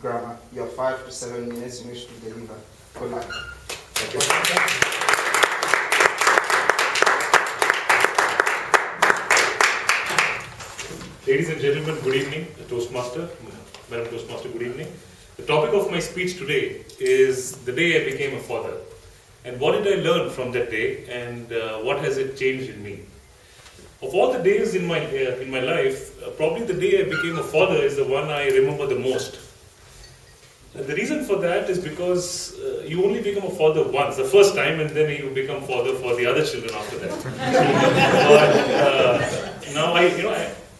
grammar. You have 5 to 7 minutes in which to deliver. Good luck. Thank you. Ladies and gentlemen, good evening. Toastmaster, Madam Toastmaster, good evening. The topic of my speech today is the day I became a father. And what did I learn from that day, and what has it changed in me? Of all the days in my life, probably the day I became a father is the one I remember the most. And the reason for that is because you only become a father once, the first time, and then you become father for the other children after that. But now I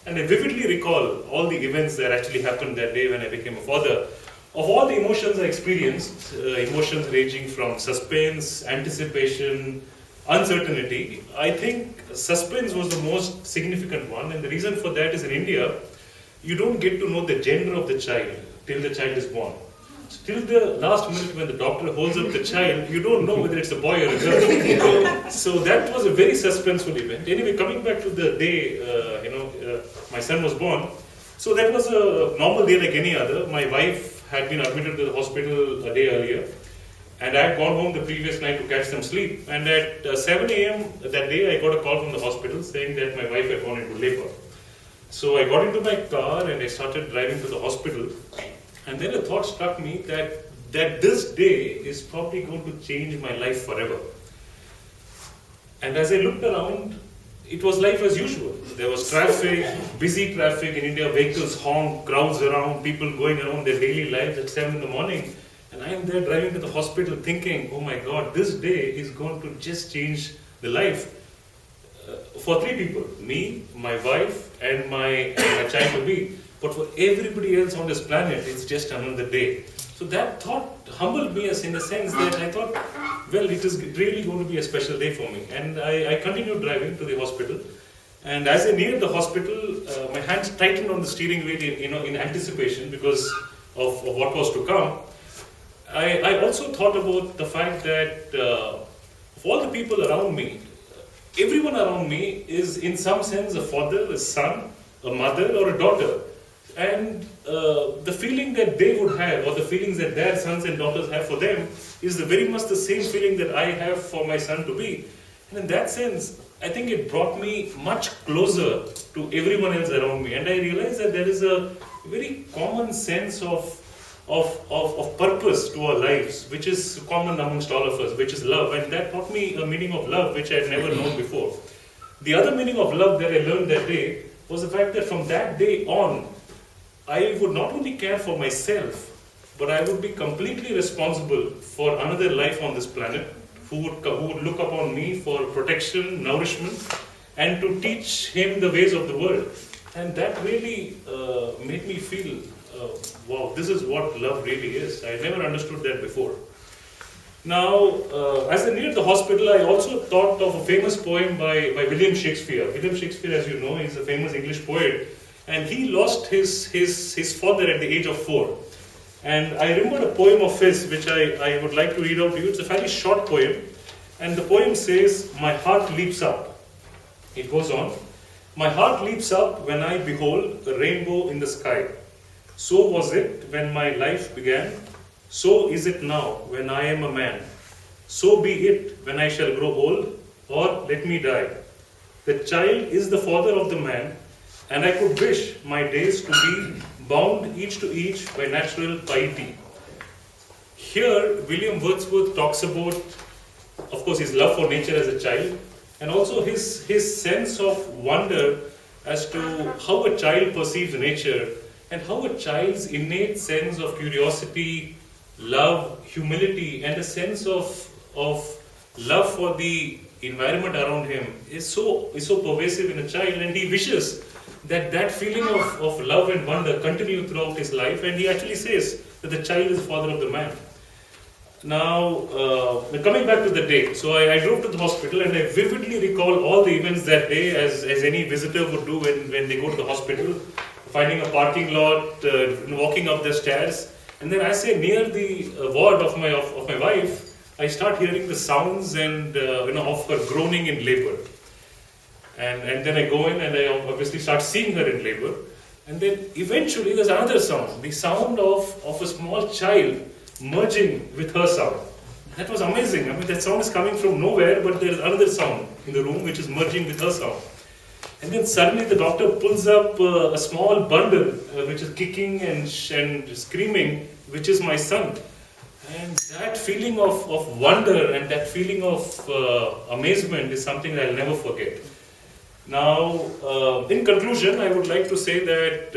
vividly recall all the events that actually happened that day when I became a father. Of all the emotions I experienced, emotions ranging from suspense, anticipation, uncertainty, I think suspense was the most significant one, and the reason for that is in India, you don't get to know the gender of the child till the child is born. Till the last minute when the doctor holds up the child, you don't know whether it's a boy or a girl. So that was a very suspenseful event. Anyway, coming back to the day, my son was born, so that was a normal day like any other. My wife had been admitted to the hospital a day earlier, and I had gone home the previous night to catch some sleep. And at 7 a.m. that day, I got a call from the hospital saying that my wife had gone into labor. So I got into my car and I started driving to the hospital. And then a thought struck me that this day is probably going to change my life forever. And as I looked around, it was life as usual. There was traffic, busy traffic in India, vehicles honk, crowds around, people going around their daily lives at 7 in the morning. And I am there driving to the hospital thinking, oh my God, this day is going to just change the life for 3 people, me, my wife, and my child-to-be. But for everybody else on this planet, it's just another day. So that thought humbled me as in the sense that I thought, well, it is really going to be a special day for me. And I continued driving to the hospital. And as I neared the hospital, my hands tightened on the steering wheel in anticipation because of what was to come. I also thought about the fact that of all the people around me, everyone around me is in some sense a father, a son, a mother, or a daughter. And the feeling that they would have, or the feelings that their sons and daughters have for them, is very much the same feeling that I have for my son to be. And in that sense, I think it brought me much closer to everyone else around me. And I realized that there is a very common sense of purpose to our lives, which is common amongst all of us, which is love. And that taught me a meaning of love which I had never known before. The other meaning of love that I learned that day was the fact that from that day on, I would not only care for myself, but I would be completely responsible for another life on this planet who would look upon me for protection, nourishment, and to teach him the ways of the world. And that really made me feel, wow, this is what love really is. I never understood that before. Now, as I neared the hospital, I also thought of a famous poem by William Shakespeare. William Shakespeare, as you know, is a famous English poet. And he lost his father at the age of 4. And I remember a poem of his which I would like to read out to you. It's a fairly short poem. And the poem says, "My heart leaps up." It goes on. "My heart leaps up when I behold a rainbow in the sky. So was it when my life began. So is it now when I am a man. So be it when I shall grow old, or let me die. The child is the father of the man, and I could wish my days to be bound each to each by natural piety." Here, William Wordsworth talks about, of course, his love for nature as a child, and also his sense of wonder as to how a child perceives nature, and how a child's innate sense of curiosity, love, humility, and a sense of love for the environment around him is so pervasive in a child, and he wishes that feeling of love and wonder continue throughout his life. And he actually says that the child is the father of the man. Now, coming back to the day, so I drove to the hospital and I vividly recall all the events that day, as any visitor would do when they go to the hospital, finding a parking lot, walking up the stairs, and then as I near the ward of my wife, I start hearing the sounds and of her groaning in labor. And then I go in and I obviously start seeing her in labor. And then eventually there's another sound, the sound of a small child merging with her sound. That was amazing. I mean, that sound is coming from nowhere, but there's another sound in the room which is merging with her sound. And then suddenly the doctor pulls up a small bundle which is kicking and screaming, which is my son. And that feeling of wonder and that feeling of amazement is something that I'll never forget. Now, in conclusion, I would like to say that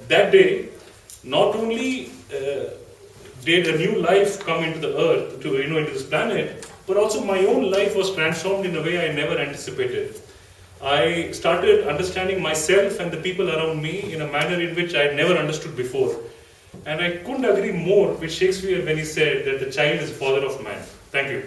that day, not only did a new life come into the earth, into this planet, but also my own life was transformed in a way I never anticipated. I started understanding myself and the people around me in a manner in which I had never understood before. And I couldn't agree more with Shakespeare when he said that the child is father of man. Thank you.